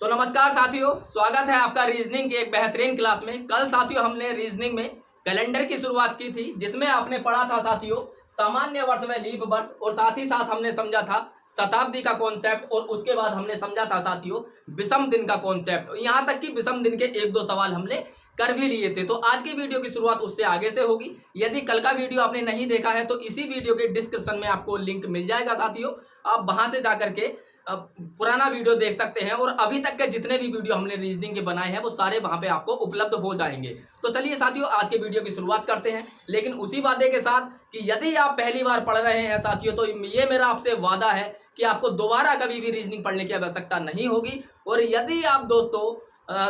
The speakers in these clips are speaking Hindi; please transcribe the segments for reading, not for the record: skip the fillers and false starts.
तो नमस्कार साथियों, स्वागत है आपका रीजनिंग की एक बेहतरीन क्लास में। कल साथियों हमने रीजनिंग में कैलेंडर की शुरुआत की थी, जिसमें आपने पढ़ा था साथियों सामान्य वर्ष में लीप वर्ष, और साथ ही साथ हमने समझा था शताब्दी का कॉन्सेप्ट, और उसके बाद हमने समझा था साथियों विषम दिन का कॉन्सेप्ट। यहाँ तक कि विषम दिन के एक दो सवाल हमने कर भी लिए थे। तो आज की वीडियो की शुरुआत उससे आगे से होगी। यदि कल का वीडियो आपने नहीं देखा है तो इसी वीडियो के डिस्क्रिप्शन में आपको लिंक मिल जाएगा साथियों, आप वहां से जाकर के पुराना वीडियो देख सकते हैं, और अभी तक के जितने भी वीडियो हमने रीजनिंग के बनाए हैं वो सारे वहां पे आपको उपलब्ध हो जाएंगे। तो चलिए साथियों आज के वीडियो की शुरुआत करते हैं, लेकिन उसी वादे के साथ कि यदि आप पहली बार पढ़ रहे हैं साथियों तो ये मेरा आपसे वादा है कि आपको दोबारा कभी भी रीजनिंग पढ़ने की आवश्यकता नहीं होगी। और यदि आप दोस्तों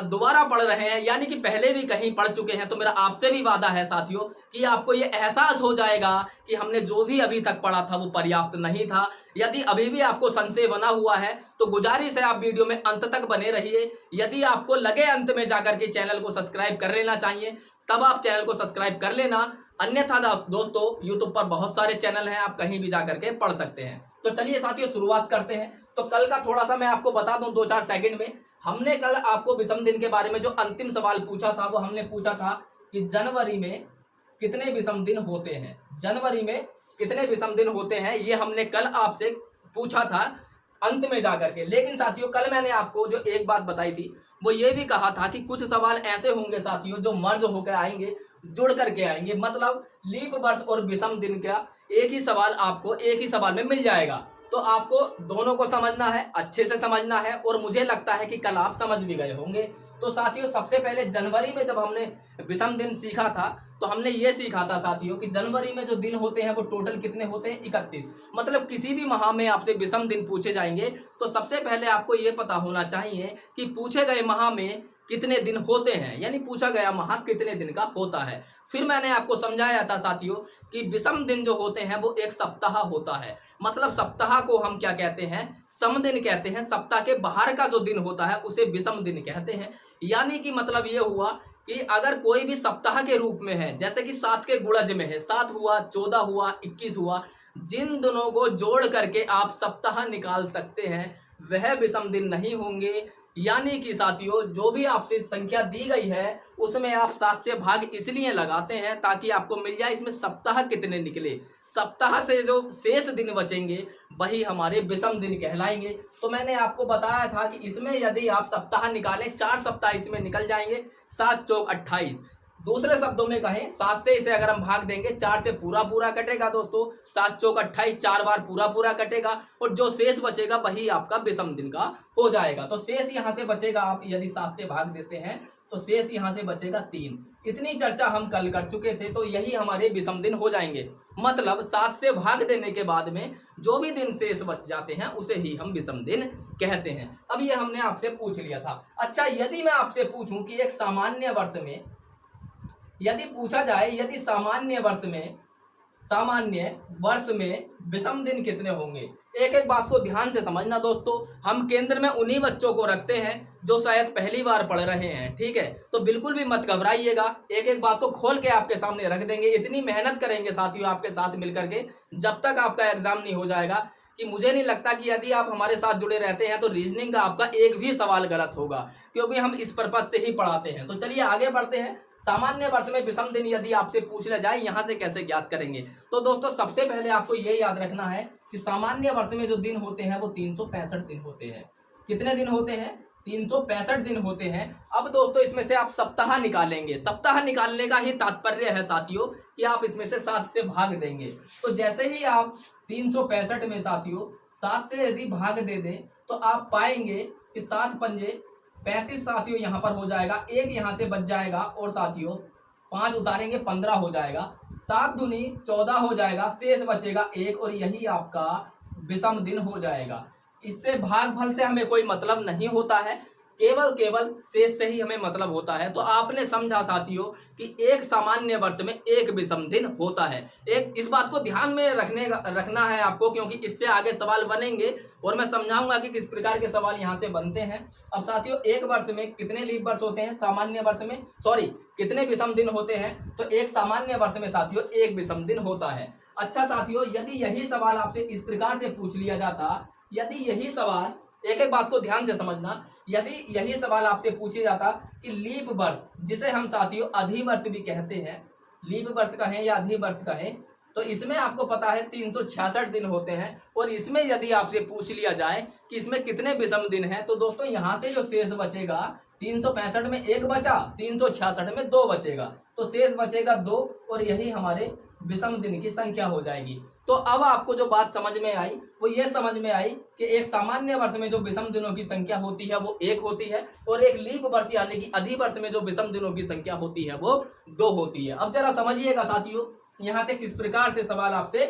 दोबारा पढ़ रहे हैं, यानी कि पहले भी कहीं पढ़ चुके हैं, तो मेरा आपसे भी वादा है साथियों कि आपको ये एहसास हो जाएगा कि हमने जो भी अभी तक पढ़ा था वो पर्याप्त नहीं था। यदि अभी भी आपको संशय बना हुआ है तो गुजारिश है आप वीडियो में अंत तक बने रहिए। यदि आपको लगे अंत में जाकर के चैनल को सब्सक्राइब कर लेना चाहिए तब आप चैनल को सब्सक्राइब कर लेना, अन्यथा दोस्तों यूट्यूब पर बहुत सारे चैनल हैं, आप कहीं भी जाकर के पढ़ सकते हैं। तो चलिए साथियों शुरुआत करते हैं। तो कल का थोड़ा सा मैं आपको बता दूं 2-4 सेकंड में। हमने कल आपको विषम दिन के बारे में जो अंतिम सवाल पूछा था वो हमने पूछा था कि जनवरी में कितने विषम दिन होते हैं, जनवरी में कितने विषम दिन होते हैं, ये हमने कल आपसे पूछा था अंत में जाकर के। लेकिन साथियों कल मैंने आपको जो एक बात बताई थी वो ये भी कहा था कि कुछ सवाल ऐसे होंगे साथियों जो मर्ज होकर आएंगे, जुड़ करके आएंगे, मतलब लीप वर्ष और विषम दिन का एक ही सवाल आपको एक ही सवाल में मिल जाएगा। तो आपको दोनों को समझना है, अच्छे से समझना है, और मुझे लगता है कि कल आप समझ भी गए होंगे। तो साथियों सबसे पहले जनवरी में जब हमने विषम दिन सीखा था तो हमने ये सीखा था साथियों कि जनवरी में जो दिन होते हैं वो टोटल कितने होते हैं, 31। मतलब किसी भी माह में आपसे विषम दिन पूछे जाएंगे तो सबसे पहले आपको ये पता होना चाहिए कि पूछे गए माह में कितने दिन होते हैं, यानी पूछा गया माह कितने दिन का होता है। फिर मैंने आपको समझाया था साथियों कि विषम दिन जो होते हैं वो एक सप्ताह होता है। मतलब सप्ताह को हम क्या कहते हैं, सम दिन कहते हैं। सप्ताह के बाहर का जो दिन होता है उसे विषम दिन कहते हैं। यानी कि मतलब ये हुआ कि अगर कोई भी सप्ताह के रूप में है, जैसे कि 7 के गुणज में है, 7 हुआ, 14 हुआ, 21 हुआ, जिन दोनों को जोड़ करके आप सप्ताह निकाल सकते हैं वह विषम दिन नहीं होंगे। यानी कि साथियों जो भी आपसे संख्या दी गई है उसमें आप 7 से भाग इसलिए लगाते हैं ताकि आपको मिल जाए इसमें सप्ताह कितने निकले। सप्ताह से जो शेष दिन बचेंगे वही हमारे विषम दिन कहलाएंगे। तो मैंने आपको बताया था कि इसमें यदि आप सप्ताह निकालें, 4 सप्ताह इसमें निकल जाएंगे, 7 चौक 28। दूसरे शब्दों में कहें 7 से इसे अगर हम भाग देंगे 4 से पूरा पूरा कटेगा दोस्तों, 7 चौक 28, 4 बार पूरा पूरा कटेगा, और जो शेष बचेगा वही आपका विषम दिन का हो जाएगा। तो शेष यहाँ से बचेगा, आप यदि 7 से भाग देते हैं तो शेष यहाँ से बचेगा 3। इतनी चर्चा हम कल कर चुके थे, तो यही हमारे विषम दिन हो जाएंगे। मतलब 7 से भाग देने के बाद में जो भी दिन शेष बच जाते हैं उसे ही हम विषम दिन कहते हैं। अब ये हमने आपसे पूछ लिया था। अच्छा, यदि मैं आपसे पूछूं कि एक सामान्य वर्ष में, यदि पूछा जाए यदि सामान्य वर्ष में विषम दिन कितने होंगे, एक एक बात को ध्यान से समझना दोस्तों। हम केंद्र में उन्हीं बच्चों को रखते हैं जो शायद पहली बार पढ़ रहे हैं, ठीक है? तो बिल्कुल भी मत घबराइएगा, एक एक बात को खोल के आपके सामने रख देंगे। इतनी मेहनत करेंगे साथियों आपके साथ मिलकर के जब तक आपका एग्जाम नहीं हो जाएगा कि मुझे नहीं लगता कि यदि आप हमारे साथ जुड़े रहते हैं तो रीजनिंग का आपका एक भी सवाल गलत होगा, क्योंकि हम इस पर्पज से ही पढ़ाते हैं। तो चलिए आगे बढ़ते हैं। सामान्य वर्ष में विषम दिन यदि आपसे पूछ लिया जाए यहाँ से कैसे ज्ञात करेंगे, तो दोस्तों सबसे पहले आपको ये याद रखना है कि सामान्य वर्ष में जो दिन होते हैं वो 365 दिन होते हैं। कितने दिन होते हैं? 365 दिन होते हैं। अब दोस्तों इसमें से आप सप्ताह निकालेंगे। सप्ताह निकालने का ही तात्पर्य है साथियों कि आप इसमें से 7 से भाग देंगे। तो जैसे ही आप 365 में साथियों 7 से यदि भाग दे दें तो आप पाएंगे कि 7 पंजे 35 साथियों यहाँ पर हो जाएगा, एक यहाँ से बच जाएगा, और साथियों 5 उतारेंगे 15 हो जाएगा, 7 दूनी 14 हो जाएगा, शेष बचेगा 1, और यही आपका विषम दिन हो जाएगा। इससे भागफल से हमें कोई मतलब नहीं होता है, केवल शेष से ही हमें मतलब होता है। तो आपने समझा साथियों कि एक सामान्य वर्ष में एक विषम दिन होता है। एक इस बात को ध्यान में रखना है आपको, क्योंकि इससे आगे सवाल बनेंगे और मैं समझाऊंगा कि किस प्रकार के सवाल यहाँ से बनते हैं। अब साथियों एक वर्ष में कितने लीप वर्ष होते हैं? सामान्य वर्ष में कितने विषम दिन होते हैं? तो एक सामान्य वर्ष में साथियों एक विषम दिन होता है। अच्छा साथियों, यदि यही सवाल आपसे इस प्रकार से पूछ लिया जाता, यदि यही सवाल एक एक बात को ध्यान से समझना। यदि यही सवाल आपसे पूछा जाता कि लीप वर्ष, जिसे हम साथियों अधिवर्ष भी कहते हैं, लीप वर्ष कहें या अधिवर्ष कहें, तो इसमें आपको पता है 366 दिन होते हैं। और इसमें यदि आपसे पूछ लिया जाए कि इसमें कितने विषम दिन हैं, तो दोस्तों यहाँ से जो शेष बचेगा, 365 में 1 बचा, 366 में 2 बचेगा, तो शेष बचेगा 2, और यही हमारे विषम दिन की संख्या हो जाएगी। तो अब आपको जो बात समझ में आई वो ये समझ में आई कि एक सामान्य वर्ष में जो विषम दिनों की संख्या होती है वो 1 होती है, और एक लीप वर्ष यानी कि अधिवर्ष में जो विषम दिनों की संख्या होती है वो 2 होती है। अब जरा समझिएगा साथियों, यहाँ से किस प्रकार से सवाल आपसे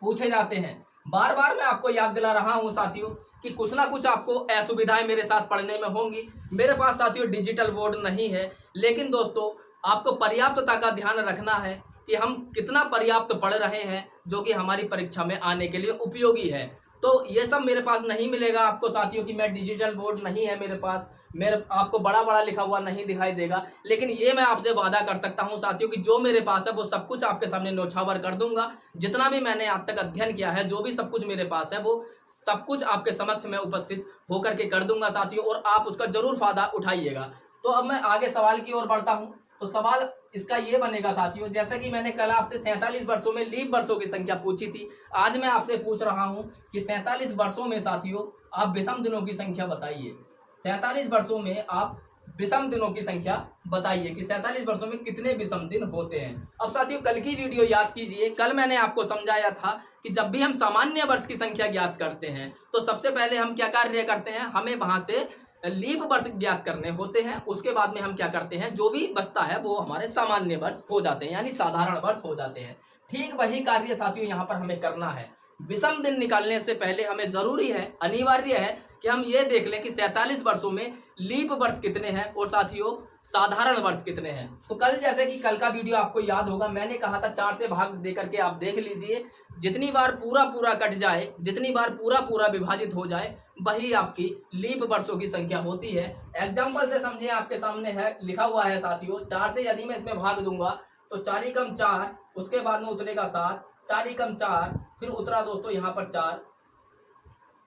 पूछे जाते हैं। बार बार मैं आपको याद दिला रहा हूँ साथियों कि कुछ ना कुछ आपको असुविधाएं मेरे साथ पढ़ने में होंगी। मेरे पास साथियों डिजिटल बोर्ड नहीं है, लेकिन दोस्तों आपको पर्याप्तता का ध्यान रखना है कि हम कितना पर्याप्त पढ़ रहे हैं, जो कि हमारी परीक्षा में आने के लिए उपयोगी है। तो ये सब मेरे पास नहीं मिलेगा आपको साथियों कि मैं डिजिटल बोर्ड नहीं है मेरे पास, आपको बड़ा बड़ा लिखा हुआ नहीं दिखाई देगा, लेकिन ये मैं आपसे वादा कर सकता हूँ साथियों कि जो मेरे पास है वो सब कुछ आपके सामने न्यौछावर कर दूंगा। जितना भी मैंने आज तक अध्ययन किया है, जो भी सब कुछ मेरे पास है, वो सब कुछ आपके समक्ष में उपस्थित होकर के कर दूंगा साथियों, और आप उसका जरूर फायदा उठाइएगा। तो अब मैं आगे सवाल की ओर बढ़ता हूँ। तो सवाल इसका ये बनेगा साथियों, जैसे कि मैंने कल आपसे 47 वर्षों में लीप वर्षों की संख्या पूछी थी, आज मैं आपसे पूछ रहा हूं कि 47 वर्षों में साथियों आप विषम दिनों की संख्या बताइए। 47 वर्षों में आप विषम दिनों की संख्या बताइए कि 47 वर्षों में कितने विषम दिन होते हैं। अब साथियों कल की वीडियो याद कीजिए। कल मैंने आपको समझाया था कि जब भी हम सामान्य वर्ष की संख्या ज्ञात करते हैं तो सबसे पहले हम क्या कार्य करते हैं, हमें वहां से लीप वर्ष ज्ञात करने होते हैं। उसके बाद में हम क्या करते हैं, जो भी बचता है वो हमारे सामान्य वर्ष हो जाते हैं, यानी साधारण वर्ष हो जाते हैं। ठीक वही कार्य साथियों यहाँ पर हमें करना है। विषम दिन निकालने से पहले हमें जरूरी है, अनिवार्य है कि हम ये देख लें कि 47 वर्षों में लीप वर्ष कितने हैं और साथियों साधारण वर्ष कितने हैं। तो कल जैसे कि कल का वीडियो आपको याद होगा, मैंने कहा था 4 से भाग दे करके आप देख लीजिए। जितनी बार पूरा पूरा कट जाए, जितनी बार पूरा पूरा विभाजित हो जाए, वही आपकी लीप वर्षों की संख्या होती है। एग्जाम्पल से समझे, आपके सामने है लिखा हुआ है साथियों, 4 से यदि मैं इसमें भाग दूंगा तो 4 × 4, उसके बाद में उतरेगा 7, 4 × 4, फिर उतरा दोस्तों यहाँ पर 4।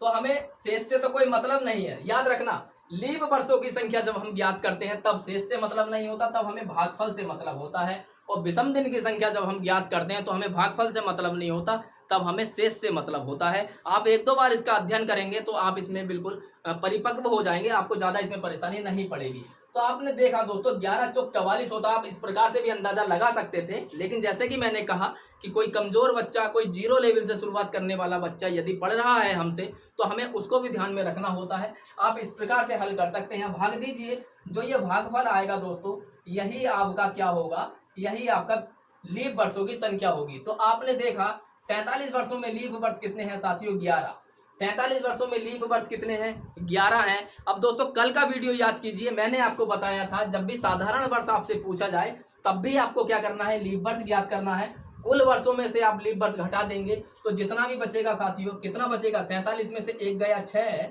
तो हमें शेष से तो कोई मतलब नहीं है। याद रखना, लीप वर्षों की संख्या जब हम ज्ञात करते हैं तब शेष से मतलब नहीं होता, तब हमें भागफल से मतलब होता है। और विषम दिन की संख्या जब हम ज्ञात करते हैं तो हमें भागफल से मतलब नहीं होता, तब हमें शेष से मतलब होता है। आप 1-2 बार इसका अध्ययन करेंगे तो आप इसमें बिल्कुल परिपक्व हो जाएंगे, आपको ज़्यादा इसमें परेशानी नहीं पड़ेगी। तो आपने देखा दोस्तों 11 चौक 44 होता, आप इस प्रकार से भी अंदाजा लगा सकते थे। लेकिन जैसे कि मैंने कहा कि कोई कमजोर बच्चा, कोई 0 लेवल से शुरुआत करने वाला बच्चा यदि पढ़ रहा है हमसे, तो हमें उसको भी ध्यान में रखना होता है। आप इस प्रकार से हल कर सकते हैं, भाग दीजिए। जो ये भागफल आएगा दोस्तों, यही आपका क्या होगा, यही आपका लीप वर्षों की संख्या होगी। तो आपने देखा 47 वर्षों में लीप वर्ष कितने हैं साथियों, 11। 47 वर्षों में लीप वर्ष कितने हैं, 11 हैं। अब दोस्तों कल का वीडियो याद कीजिए, मैंने आपको बताया था जब भी साधारण वर्ष आपसे पूछा जाए तब भी आपको क्या करना है, लीप वर्ष ज्ञात करना है। कुल वर्षों में से आप लीप वर्ष घटा देंगे तो जितना भी बचेगा साथियों, कितना बचेगा, 47 में से 1 गया 6,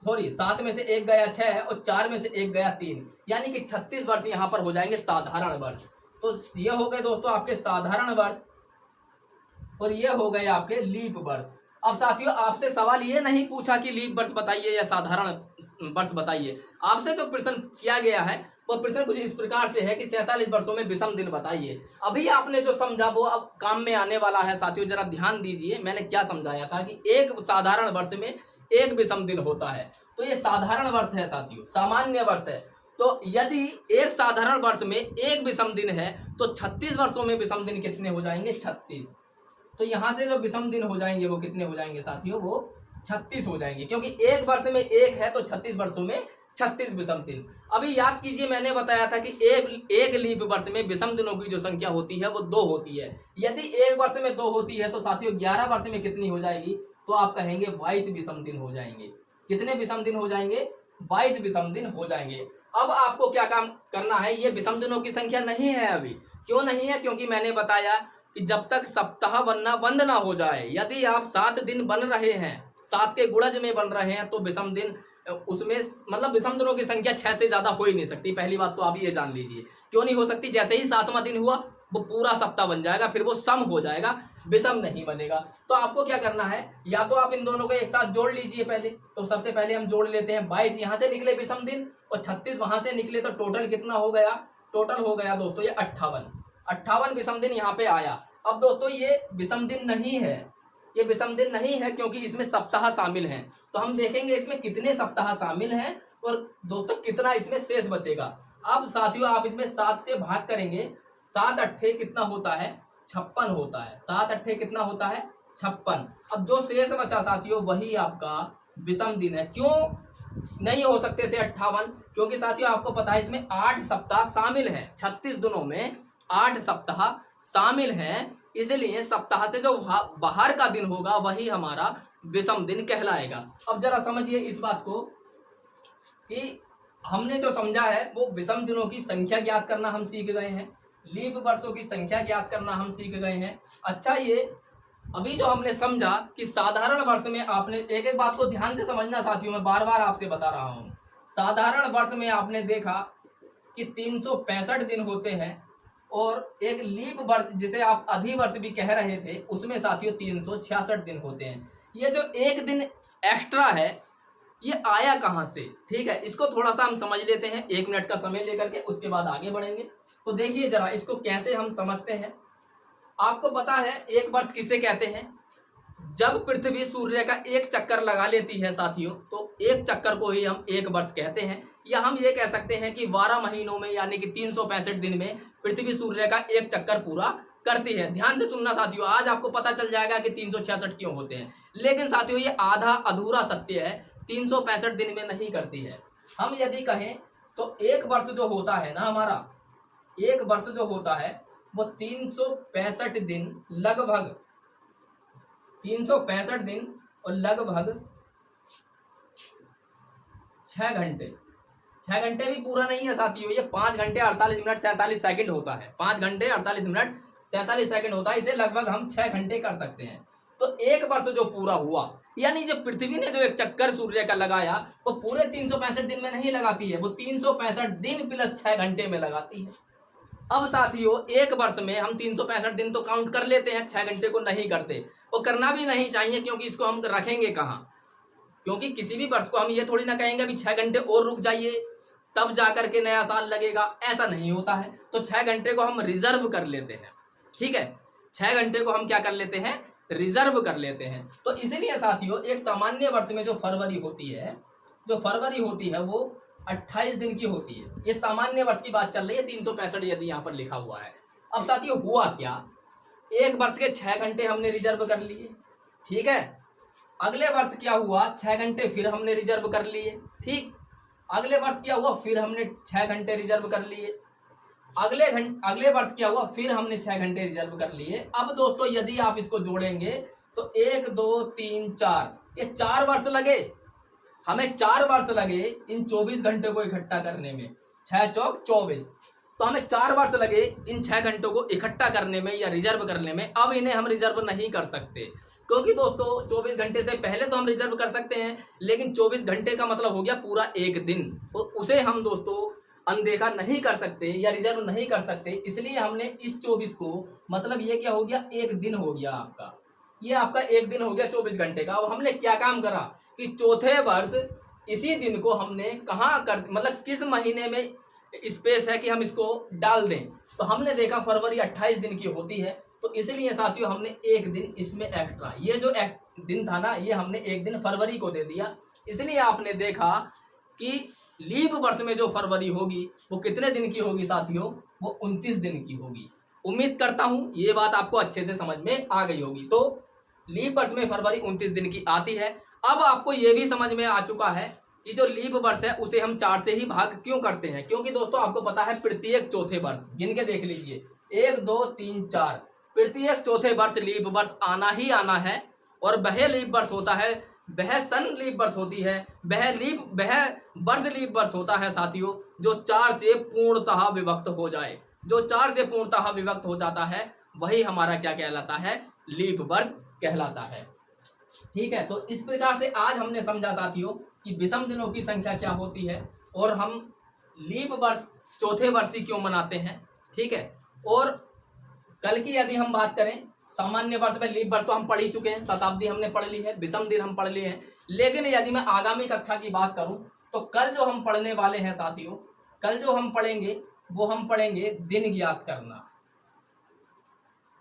सॉरी 7 में से 1 गया 6 और 4 में से 1 गया 3, यानी कि 36 वर्ष यहाँ पर हो जाएंगे साधारण वर्ष। तो ये हो गए दोस्तों आपके साधारण वर्ष और ये हो गए आपके लीप वर्ष। अब साथियों आपसे सवाल ये नहीं पूछा कि लीप वर्ष बताइए या साधारण वर्ष बताइए। आपसे जो प्रश्न किया गया है वो प्रश्न कुछ इस प्रकार से है कि 47 वर्षों में विषम दिन बताइए। अभी आपने जो समझा वो अब काम में आने वाला है साथियों, जरा ध्यान दीजिए। मैंने क्या समझाया था कि एक साधारण वर्ष में 1 विषम दिन होता है, तो ये साधारण वर्ष है साथियों, सामान्य वर्ष है। तो यदि एक साधारण वर्ष में 1 विषम दिन है तो 36 वर्षों में विषम दिन कितने हो जाएंगे, 36। तो यहाँ से जो विषम दिन हो जाएंगे वो कितने हो जाएंगे साथियों, वो 36 हो जाएंगे, क्योंकि एक वर्ष में 1 है तो 36 वर्षों में 36 विषम दिन। अभी याद कीजिए, मैंने बताया था कि एक लीप वर्ष में विषम दिनों की जो संख्या होती है वो 2 होती है। यदि एक वर्ष में 2 होती है तो साथियों 11 वर्ष में कितनी हो जाएगी, तो आप कहेंगे 22 विषम दिन हो जाएंगे। कितने विषम दिन हो जाएंगे, 22 विषम दिन हो जाएंगे। अब आपको क्या काम करना है, ये विषम दिनों की संख्या नहीं है अभी। क्यों नहीं है, क्योंकि मैंने बताया कि जब तक सप्ताह बनना बंद ना हो जाए, यदि आप 7 दिन बन रहे हैं, 7 के गुणज में बन रहे हैं, तो विषम दिन उसमें मतलब विषम दिनों की संख्या 6 से ज्यादा हो ही नहीं सकती। पहली बात तो आप ये जान लीजिए, क्यों नहीं हो सकती। जैसे ही 7वां दिन हुआ वो पूरा सप्ताह बन जाएगा, फिर वो सम हो जाएगा, विषम नहीं बनेगा। तो आपको क्या करना है, या तो आप इन दोनों को एक साथ जोड़ लीजिए पहले। तो सबसे पहले हम जोड़ लेते हैं, 22 यहाँ से निकले विषम दिन और 36 वहां से निकले, तो टोटल कितना हो गया, टोटल हो गया दोस्तों ये 58 विषम दिन यहाँ पे आया। अब दोस्तों ये विषम दिन नहीं है, ये विषम दिन नहीं है क्योंकि इसमें सप्ताह शामिल हैं। तो हम देखेंगे इसमें कितने सप्ताह शामिल हैं और दोस्तों कितना इसमें शेष बचेगा। अब साथियों आप इसमें 7 से भाग करेंगे, 7 अट्ठे कितना होता है, 56 होता है। 7 अट्ठे कितना होता है, 56। अब जो शेष बचा साथियों वही आपका विषम दिन है। क्यों नहीं हो सकते थे 58? क्योंकि साथियों आपको पता है इसमें 8 सप्ताह शामिल हैं, 36 दिनों में 8 सप्ताह शामिल हैं, इसलिए सप्ताह से जो बाहर का दिन होगा वही हमारा विषम दिन कहलाएगा। अब जरा समझिए इस बात को कि हमने जो समझा है वो विषम दिनों की संख्या ज्ञात करना हम सीख गए हैं, लीप वर्षों की संख्या ज्ञात करना हम सीख गए हैं। अच्छा, ये अभी जो हमने समझा कि साधारण वर्ष में, आपने एक एक बात को ध्यान से समझना साथियों, मैं बार बार आपसे बता रहा हूँ। साधारण वर्ष में आपने देखा कि 365 दिन होते हैं और एक लीप वर्ष जिसे आप अधिवर्ष भी कह रहे थे उसमें साथियों 366 दिन होते हैं। ये जो एक दिन एक्स्ट्रा है ये आया कहाँ से, ठीक है, इसको थोड़ा सा हम समझ लेते हैं, 1 मिनट का समय लेकर के, उसके बाद आगे बढ़ेंगे। तो देखिए जरा इसको कैसे हम समझते हैं। आपको पता है एक वर्ष किसे कहते हैं, जब पृथ्वी सूर्य का एक चक्कर लगा लेती है साथियों, तो एक चक्कर को ही हम एक वर्ष कहते हैं। या हम ये कह सकते हैं कि 12 महीनों में यानी कि 365 दिन में पृथ्वी सूर्य का एक चक्कर पूरा करती है। ध्यान से सुनना साथियों, आज आपको पता चल जाएगा कि 366 क्यों होते हैं। लेकिन साथियों ये आधा अधूरा सत्य है, 365 दिन में नहीं करती है। हम यदि कहें तो एक वर्ष जो होता है ना हमारा, एक वर्ष जो होता है वो 365 दिन, लगभग 365 दिन और लगभग 6 घंटे। 6 घंटे भी पूरा नहीं है साथियों, ये 5 घंटे 48 मिनट 47 सेकंड होता है। 5 घंटे 48 मिनट 47 सेकंड होता है, इसे लगभग हम 6 घंटे कर सकते हैं। तो एक वर्ष जो पूरा हुआ, यानी जो पृथ्वी ने जो एक चक्कर सूर्य का लगाया वो पूरे 365 दिन में नहीं लगाती है, वो 365 दिन प्लस 6 घंटे में लगाती है। अब साथियों एक वर्ष में हम 365 दिन तो काउंट कर लेते हैं, 6 घंटे को नहीं करते। वो करना भी नहीं चाहिए क्योंकि इसको हम रखेंगे कहाँ, क्योंकि किसी भी वर्ष को हम ये थोड़ी ना कहेंगे अभी 6 घंटे और रुक जाइए तब जाकर के नया साल लगेगा, ऐसा नहीं होता है। तो 6 घंटे को हम रिजर्व कर लेते हैं, ठीक है, 6 घंटे को हम क्या कर लेते हैं, रिजर्व कर लेते हैं। तो इसीलिए साथियों एक सामान्य वर्ष में जो फरवरी होती है, जो फरवरी होती है वो 28 दिन की होती है। ये सामान्य वर्ष की बात चल रही है, 365 यदि यहाँ पर लिखा हुआ है। अब साथियों हुआ क्या, एक वर्ष के 6 घंटे हमने रिजर्व कर लिए, ठीक है। अगले वर्ष क्या हुआ, 6 घंटे फिर हमने रिजर्व कर लिए, ठीक। अगले वर्ष क्या हुआ, फिर हमने 6 घंटे रिजर्व कर लिए। अगले वर्ष क्या हुआ, फिर हमने 6 घंटे रिजर्व कर लिए। अब दोस्तों यदि आप इसको जोड़ेंगे तो 1 2 3 4, ये 4 वर्ष लगे, हमें 4 वर्ष लगे इन 24 घंटे को इकट्ठा करने में, 6 चौक 24। तो हमें 4 वर्ष लगे इन 6 घंटों को इकट्ठा करने में या रिजर्व करने में। अब इन्हें हम रिजर्व नहीं कर सकते क्योंकि दोस्तों 24 घंटे से पहले तो हम रिजर्व कर सकते हैं, लेकिन 24 घंटे का मतलब हो गया पूरा एक दिन, तो उसे हम दोस्तों अनदेखा नहीं कर सकते या रिजर्व नहीं कर सकते। इसलिए हमने इस 24 को, मतलब ये क्या हो गया, एक दिन हो गया आपका, ये आपका एक दिन हो गया 24 घंटे का। अब हमने क्या काम करा कि चौथे वर्ष इसी दिन को हमने कहाँ कर, मतलब किस महीने में स्पेस है कि हम इसको डाल दें। तो हमने देखा फरवरी 28 दिन की होती है, तो इसलिए साथियों हमने एक दिन इसमें एक्स्ट्रा, ये जो दिन था ना, ये हमने एक दिन फरवरी को दे दिया। इसलिए आपने देखा कि लीप वर्ष में जो फरवरी होगी वो कितने दिन की होगी साथियों, वो 29 दिन की होगी। उम्मीद करता हूँ ये बात आपको अच्छे से समझ में आ गई होगी। तो लीप वर्ष में फरवरी 29 दिन की आती है। अब आपको ये भी समझ में आ चुका है कि जो लीप वर्ष है उसे हम 4 से ही भाग क्यों करते हैं, क्योंकि दोस्तों आपको पता है प्रत्येक चौथे वर्ष, गिन के देख लीजिए, 1 2 3 4, प्रत्येक चौथे वर्ष लीप वर्ष आना ही आना है। और वह लीप वर्ष होता है, वह सन लीप वर्ष होती है, वह वर्ष लीप वर्ष होता है साथियों जो 4 से पूर्णतः विभक्त हो जाए। जो 4 से पूर्णतः विभक्त हो जाता है वही हमारा क्या कहलाता है, लीप वर्ष कहलाता है, ठीक है। तो इस प्रकार से आज हमने समझा साथियों कि विषम दिनों की संख्या क्या होती है और हम लीप वर्ष चौथे वर्ष ही क्यों मनाते हैं, ठीक है। और कल की यदि हम बात करें, सामान्य वर्ष में लीप वर्ष तो हम पढ़ ही चुके हैं, शताब्दी हमने पढ़ ली है, विषम दिन हम पढ़ लिए हैं। लेकिन यदि मैं आगामी कक्षा की बात करूं तो कल जो हम पढ़ने वाले हैं साथियों, कल जो हम पढ़ेंगे वो हम पढ़ेंगे दिन ज्ञात करना।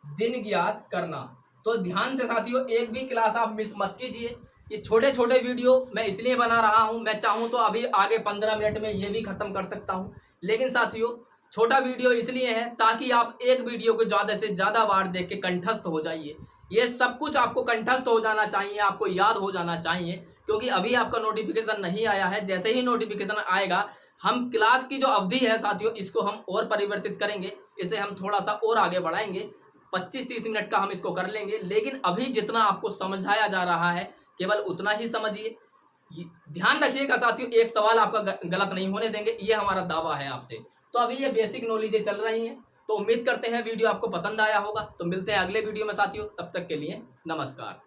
दिन ज्ञात करना। तो ध्यान से साथियों, एक भी क्लास आप मिस मत कीजिए। ये छोटे छोटे वीडियो मैं इसलिए बना रहा हूं, मैं चाहूं तो अभी आगे 15 मिनट में ये भी खत्म कर सकता हूं, लेकिन साथियों छोटा वीडियो इसलिए है ताकि आप एक वीडियो को ज़्यादा से ज़्यादा बार देख के कंठस्थ हो जाइए। ये सब कुछ आपको कंठस्थ हो जाना चाहिए, आपको याद हो जाना चाहिए, क्योंकि अभी आपका नोटिफिकेशन नहीं आया है। जैसे ही नोटिफिकेशन आएगा, हम क्लास की जो अवधि है साथियों, इसको हम और परिवर्तित करेंगे, इसे हम थोड़ा सा और आगे बढ़ाएंगे। 25-30 मिनट का हम इसको कर लेंगे, लेकिन अभी जितना आपको समझाया जा रहा है केवल उतना ही समझिए। ध्यान रखिएगा साथियों, एक सवाल आपका गलत नहीं होने देंगे, ये हमारा दावा है आपसे। तो अभी ये बेसिक नॉलेजें चल रही हैं, तो उम्मीद करते हैं वीडियो आपको पसंद आया होगा। तो मिलते हैं अगले वीडियो में साथियों, तब तक के लिए नमस्कार।